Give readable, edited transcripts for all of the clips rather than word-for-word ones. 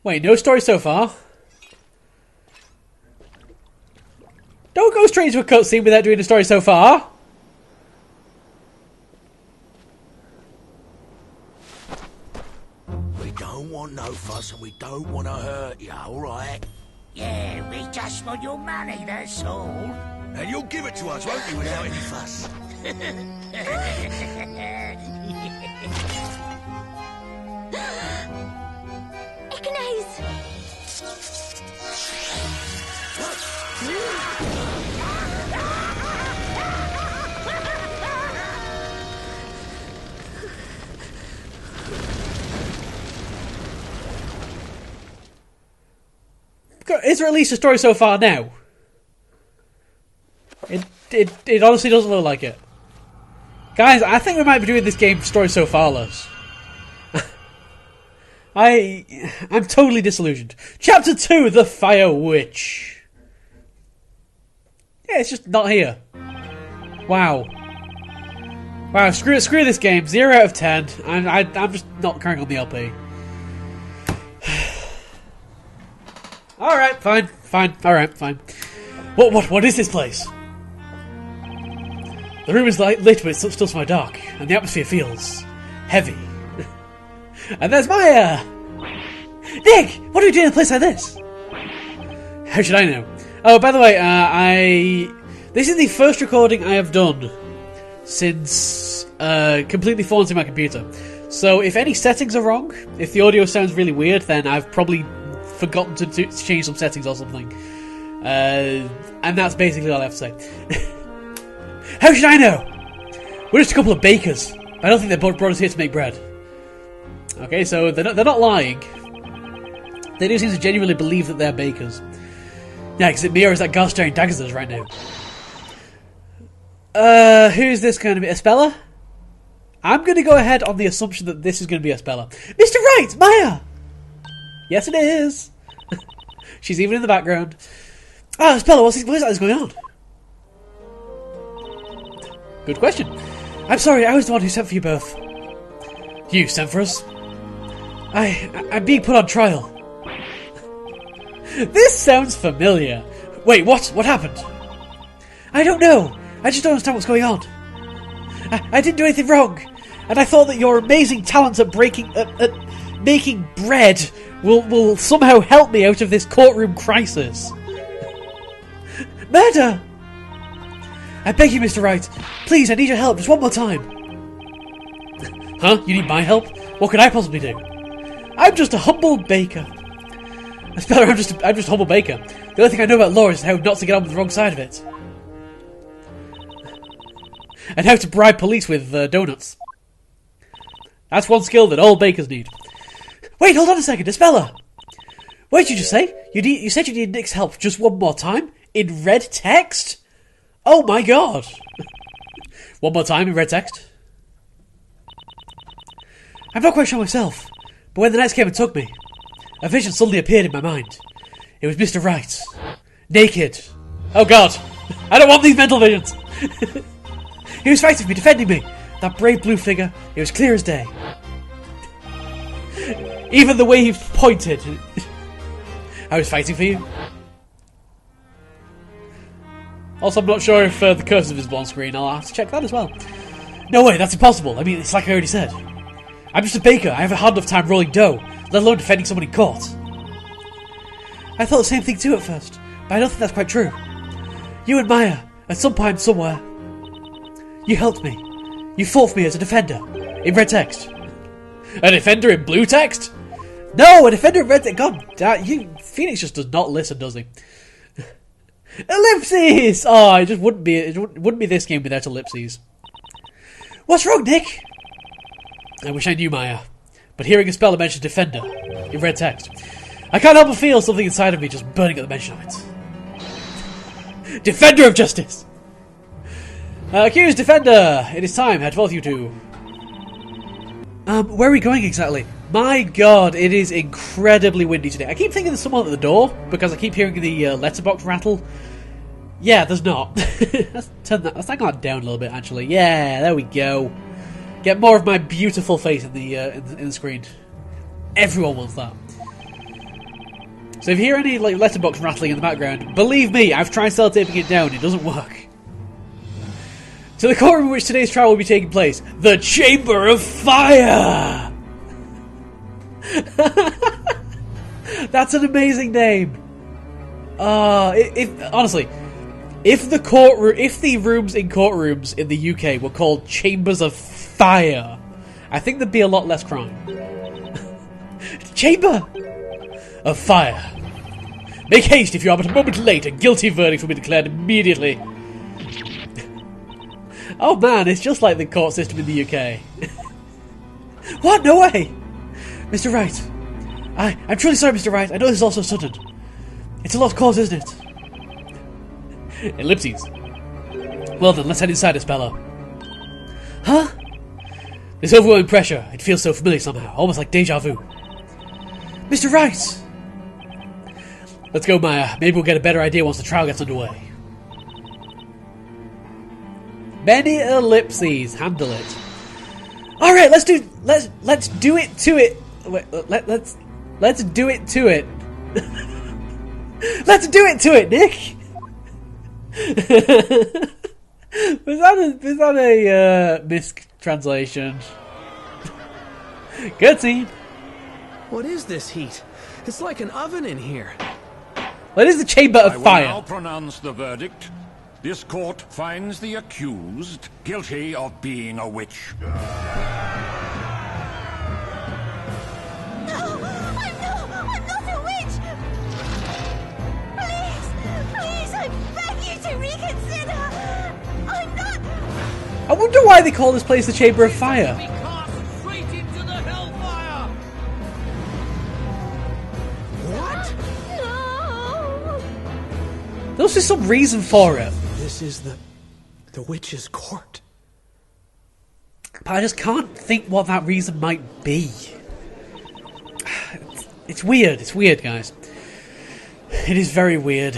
Wait, no story so far? Don't go straight into a cutscene without doing a story so far. We don't want no fuss and we don't want to hurt you, alright? Yeah, we just want your money, that's all. And you'll give it to us, won't you, without any fuss? Is there at least a story so far now? It honestly doesn't look like it. Guys, I think we might be doing this game story so farless. I'm totally disillusioned. Chapter 2, The Fire Witch. Yeah, it's just not here. Wow. Wow, screw this game. 0 out of 10. I'm just not carrying on the LP. Alright, fine. Alright, fine. What is this place? The room is lit, but it's still somewhat dark, and the atmosphere feels heavy. And there's Maya! Nick! What are you doing in a place like this? How should I know? Oh, by the way, this is the first recording I have done since completely formatting my computer. So if any settings are wrong, if the audio sounds really weird, then I've probably forgotten to change some settings or something. And that's basically all I have to say. How should I know? We're just a couple of bakers. I don't think they brought us here to make bread. Okay, so they're not lying. They do seem to genuinely believe that they're bakers. Yeah, because it mirrors that guy staring daggers at us right now. Who's this going to be? Espella? I'm going to go ahead on the assumption that this is going to be Espella. Mr. Wright! Maya! Yes, it is. She's even in the background. Ah, Espella, what is going on? Good question. I'm sorry, I was the one who sent for you both. You sent for us? I'm being put on trial. This sounds familiar. Wait, what? What happened? I don't know. I just don't understand what's going on. I didn't do anything wrong. And I thought that your amazing talents at making bread will somehow help me out of this courtroom crisis. Murder! I beg you, Mr. Wright. Please, I need your help just one more time. Huh? You need my help? What could I possibly do? I'm just a humble baker. Speller, I'm just a humble baker. The only thing I know about law is how not to get on with the wrong side of it. And how to bribe police with donuts. That's one skill that all bakers need. Wait, hold on a second, Speller. What did you just say? You said you need Nick's help just one more time? In red text? Oh my god! One more time in red text? I'm not quite sure myself, but when the nights came and took me, a vision suddenly appeared in my mind. It was Mr. Wright. Naked. Oh god! I don't want these mental visions! He was fighting for me, defending me. That brave blue figure, it was clear as day. Even the way he pointed. I was fighting for you. Also, I'm not sure if the cursor is visible on screen. I'll have to check that as well. No way, that's impossible. I mean, it's like I already said. I'm just a baker. I have a hard enough time rolling dough, let alone defending someone in court. I thought the same thing too at first, but I don't think that's quite true. You and Maya, at some point somewhere, you helped me. You fought for me as a defender, in red text. A defender in blue text? No, a defender in red text. God, Phoenix just does not listen, does he? Ellipses! Oh, it wouldn't be this game without ellipses. What's wrong, Nick? I wish I knew Maya, but hearing a speller mention defender in red text, I can't help but feel something inside of me just burning at the mention of it. Defender of justice! Accused defender! It is time, had both you two. Where are we going exactly? My god, it is incredibly windy today. I keep thinking there's someone at the door, because I keep hearing the letterbox rattle. Yeah, there's not. Let's turn that down a little bit, actually. Yeah, there we go. Get more of my beautiful face in the screen. Everyone wants that. So if you hear any like letterbox rattling in the background, believe me, I've tried sellotaping it down. It doesn't work. To the courtroom in which today's trial will be taking place, the Chamber of Fire. That's an amazing name. Honestly, if the rooms in courtrooms in the UK were called Chambers of Fire, I think there'd be a lot less crime. Chamber of Fire. Make haste if you are but a moment late. A guilty verdict will be declared immediately. Oh man, it's just like the court system in the UK. What? No way! Mr. Wright. I'm truly sorry, Mr. Wright. I know this is also sudden. It's a lost cause, isn't it? Ellipses. Well then, let's head inside, Espello. Huh? This overwhelming pressure, it feels so familiar somehow, almost like deja vu. Mr. Wright! Let's go, Maya. Maybe we'll get a better idea once the trial gets underway. Many ellipses. Handle it. Alright, let's do it to it. Let's do it to it. Let's do it to it, Nick! Was that a mistranslation? Good scene. What is this heat? It's like an oven in here. What is the Chamber of Fire? I will now pronounce the verdict. This court finds the accused guilty of being a witch. No, I'm not a witch! Please, I beg you to reconsider! I'm not... I wonder why they call this place the Chamber of Fire. Be cast straight into the hellfire! What? No! There must be some reason for it. This is the witch's court. But I just can't think what that reason might be. It's weird. It's weird, guys. It is very weird.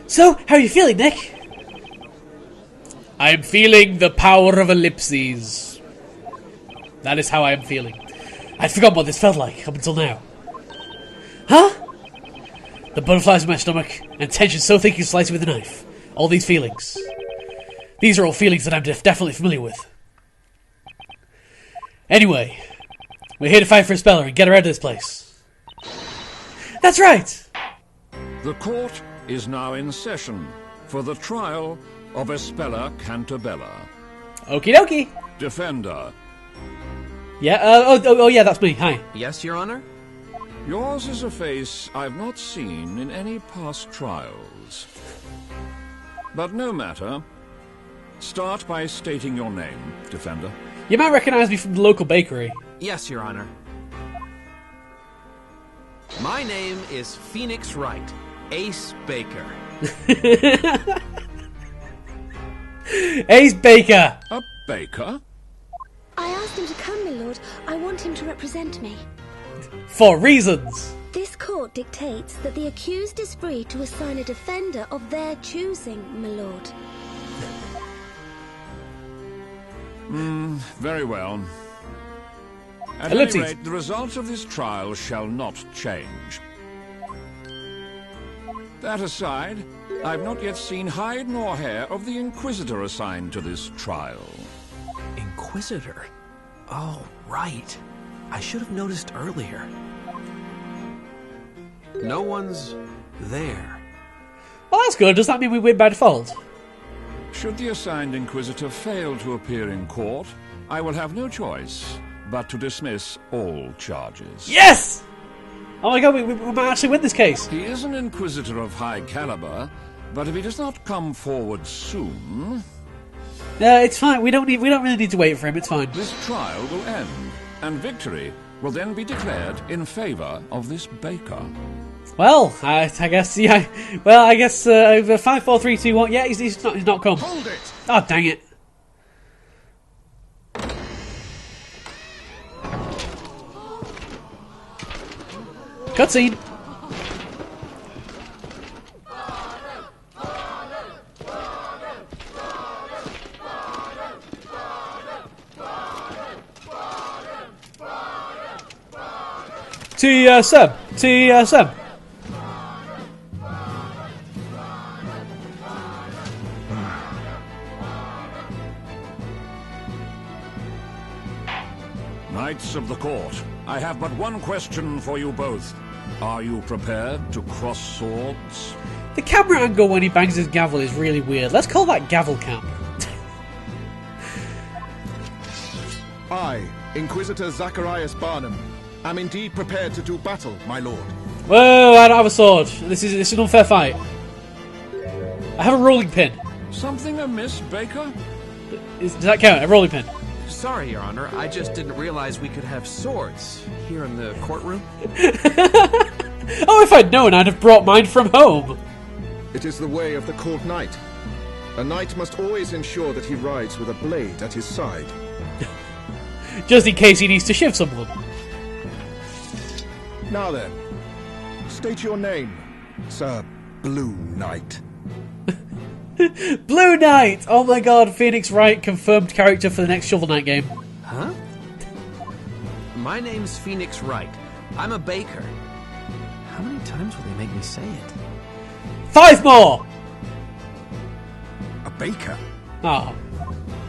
So, how are you feeling, Nick? I am feeling the power of ellipses. That is how I am feeling. I'd forgotten what this felt like up until now. Huh? The butterflies in my stomach, and tension so thick you can slice it with a knife. All these feelings. These are all feelings that I'm definitely familiar with. Anyway, we're here to fight for a speller and get her out of this place. That's right! The court is now in session for the trial of Espella Cantabella. Okie dokie. Defender. Yeah, oh yeah, that's me. Hi. Yes, Your Honor? Yours is a face I've not seen in any past trials. But no matter. Start by stating your name, Defender. You might recognise me from the local bakery. Yes, Your Honor. My name is Phoenix Wright, Ace Baker. Ace Baker! A baker? I asked him to come, my lord. I want him to represent me. For reasons! This court dictates that the accused is free to assign a defender of their choosing, my lord. Very well. At Ellipses. any rate, the results of this trial shall not change. That aside, I've not yet seen hide nor hair of the Inquisitor assigned to this trial. Inquisitor? Oh, right. I should have noticed earlier. No one's there. Well, that's good. Does that mean we win by default? Should the assigned Inquisitor fail to appear in court, I will have no choice but to dismiss all charges. Yes! Oh my god, we might actually win this case. He is an Inquisitor of high caliber, but if he does not come forward soon, It's fine. We don't really need to wait for him. It's fine. this trial will end, and victory will then be declared in favor of this baker. Well, I guess, yeah. Well, I guess, 5, 4, 3, 2, 1. Yeah, he's not come. Hold it! Oh, dang it. Cutscene. Sam. Knights of the court, I have but one question for you both. Are you prepared to cross swords? The camera angle when he bangs his gavel is really weird. Let's call that gavel cam. I, Inquisitor Zacharias Barnum, am indeed prepared to do battle, my lord. Whoa, I don't have a sword. This is an unfair fight. I have a rolling pin. Something amiss, Baker? Does that count? A rolling pin? Sorry, Your Honor. I just didn't realize we could have swords here in the courtroom. Oh, if I'd known, I'd have brought mine from home. It is the way of the court knight. A knight must always ensure that he rides with a blade at his side. Just in case he needs to shiv someone. Now then, state your name, Sir Blue Knight. Blue Knight! Oh my god, Phoenix Wright, confirmed character for the next Shovel Knight game. Huh? My name's Phoenix Wright. I'm a baker. How many times will they make me say it? 5 more! A baker? Oh.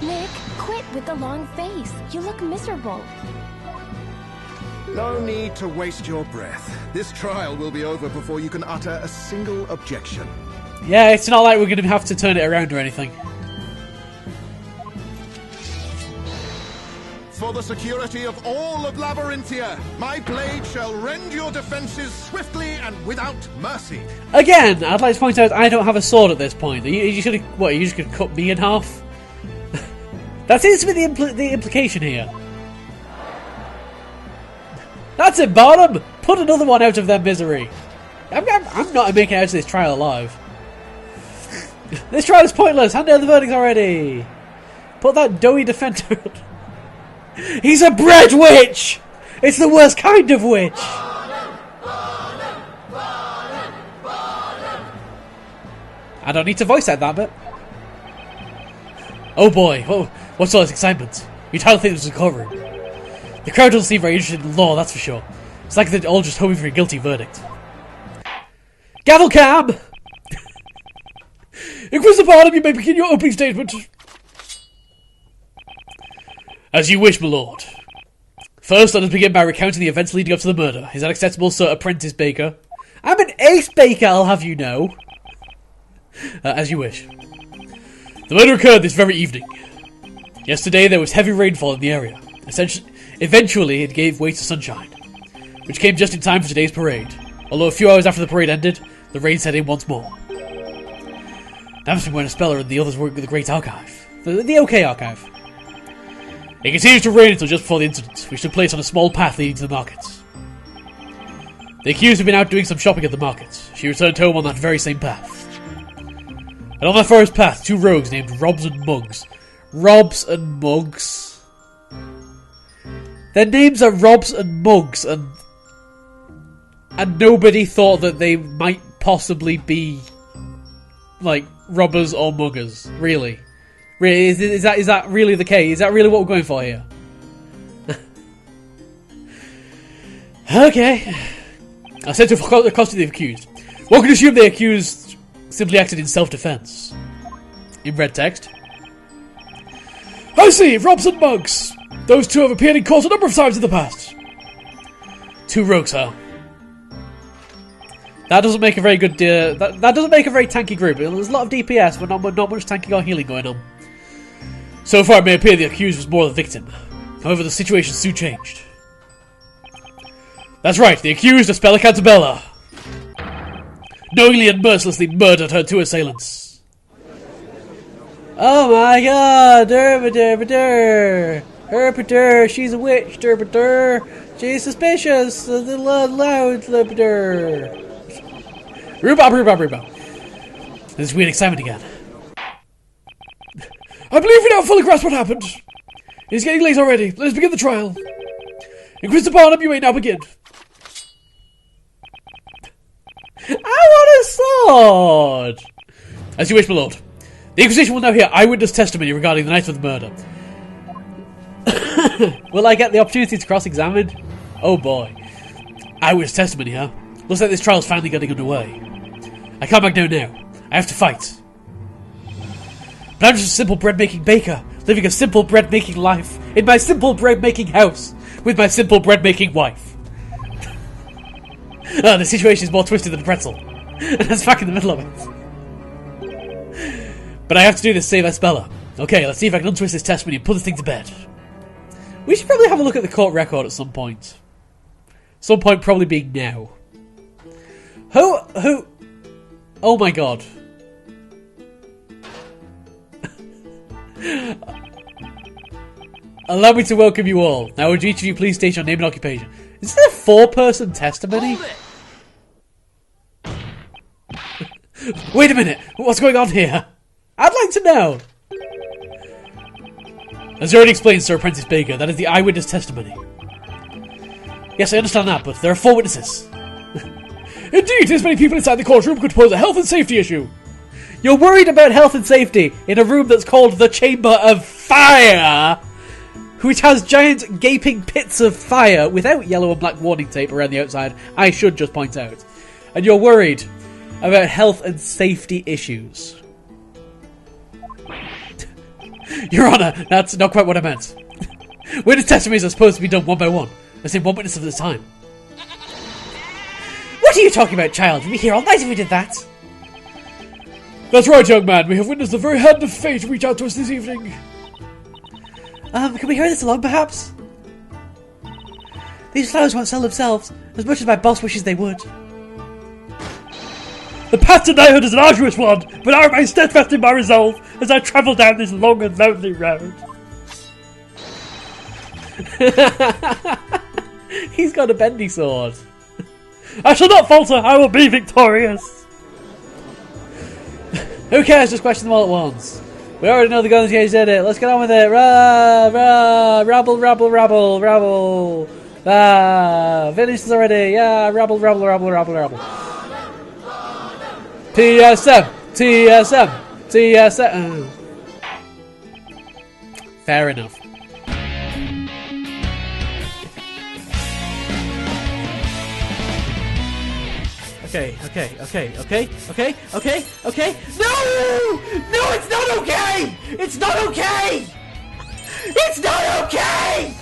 Nick, quit with the long face. You look miserable. No need to waste your breath. This trial will be over before you can utter a single objection. Yeah, it's not like we're going to have to turn it around or anything. For the security of all of Labyrinthia, my blade shall rend your defenses swiftly and without mercy. Again, I'd like to point out I don't have a sword at this point. Are you just going to cut me in half? That seems to be the implication here. That's it, Barnum! Put another one out of their misery. I'm not making it out of this trial alive. This trial is pointless. Hand down the verdicts already. Put that doughy defender. He's a bread witch. It's the worst kind of witch. I don't need to voice act that bit. Oh boy, what's all this excitement? You'd hardly think this was a courtroom. The crowd doesn't seem very interested in the law, that's for sure. It's like they're all just hoping for a guilty verdict. Gavel cam! Inquisitor Barnum, you may begin your opening statement. As you wish, my lord. First, let us begin by recounting the events leading up to the murder. Is that acceptable, Sir Apprentice Baker? I'm an ace baker, I'll have you know. As you wish. The murder occurred this very evening. Yesterday, there was heavy rainfall in the area. Eventually, it gave way to sunshine, which came just in time for today's parade. Although a few hours after the parade ended, the rain set in once more. Damson went a speller and the others worked with the Great Archive. The OK Archive. It continued to rain until just before the incident, which took place on a small path leading to the markets. The accused had been out doing some shopping at the market. She returned home on that very same path. And on that forest path, 2 rogues named Robs and Mugs. Robs and Mugs? Their names are Robs and Mugs, and nobody thought that they might possibly be, like, robbers or muggers. Really? Really? Is that really the case? Is that really what we're going for here? Okay. I said to accosted the accused. One could assume the accused simply acted in self-defense. In red text. I see, Robs and Mugs. Those 2 have appeared in court a number of times in the past. 2 rogues, huh? That doesn't make a very good. That doesn't make a very tanky group. There's a lot of DPS, but not much tanking or healing going on. So far, it may appear the accused was more the victim. However, the situation soon changed. That's right, the accused of Spella Cantabella knowingly and mercilessly murdered her 2 assailants. Oh my god! Herpeter, she's a witch, Herpeter. She's suspicious. The loud Herpeter. Rhubarb. There's weird excitement again. I believe we now fully grasp what happened. It's getting late already. Let us begin the trial. Inquisitor Barnum, you may now begin. I want a sword! As you wish, my lord. The Inquisition will now hear eyewitness testimony regarding the night of the murder. Will I get the opportunity to cross-examine? Oh boy. Eyewitness testimony, huh? Looks like this trial's finally getting underway. I can't back down now. I have to fight. But I'm just a simple bread-making baker, living a simple bread-making life, in my simple bread-making house, with my simple bread-making wife. The situation is more twisted than a pretzel. And that's back in the middle of it. But I have to do this to save Espella. Okay, let's see if I can untwist this testimony and put this thing to bed. We should probably have a look at the court record at some point. Some point probably being now. Who... Oh my god. Allow me to welcome you all. Now would each of you please state your name and occupation. Is this a 4-person testimony? Wait a minute. What's going on here? I'd like to know. As already explained, Sir Apprentice Baker, that is the eyewitness testimony. Yes, I understand that, but there are 4 witnesses. Indeed, as many people inside the courtroom could pose a health and safety issue. You're worried about health and safety in a room that's called the Chamber of Fire, which has giant gaping pits of fire without yellow and black warning tape around the outside, I should just point out. And you're worried about health and safety issues. Your Honour, that's not quite what I meant. Witness testimonies are supposed to be done one by one. I say one witness at a time. What are you talking about, child? We'd be here all night if we did that. That's right, young man. We have witnessed the very hand of fate reach out to us this evening. Can we hurry this along, perhaps? These flowers won't sell themselves, as much as my boss wishes they would. The path to knighthood is an arduous one, but I remain steadfast in my resolve as I travel down this long and lonely road. He's got a bendy sword. I shall not falter, I will be victorious. Who cares, just question them all at once. We already know the Golden Cage did it, let's get on with it. Rah, rah, rabble, rabble, rabble, rabble. Ah, finished already, yeah, rabble, rabble, rabble, rabble, rabble. TSM, TSM, TSM. Fair enough. Okay. No! No, it's not okay! It's not okay! It's not okay!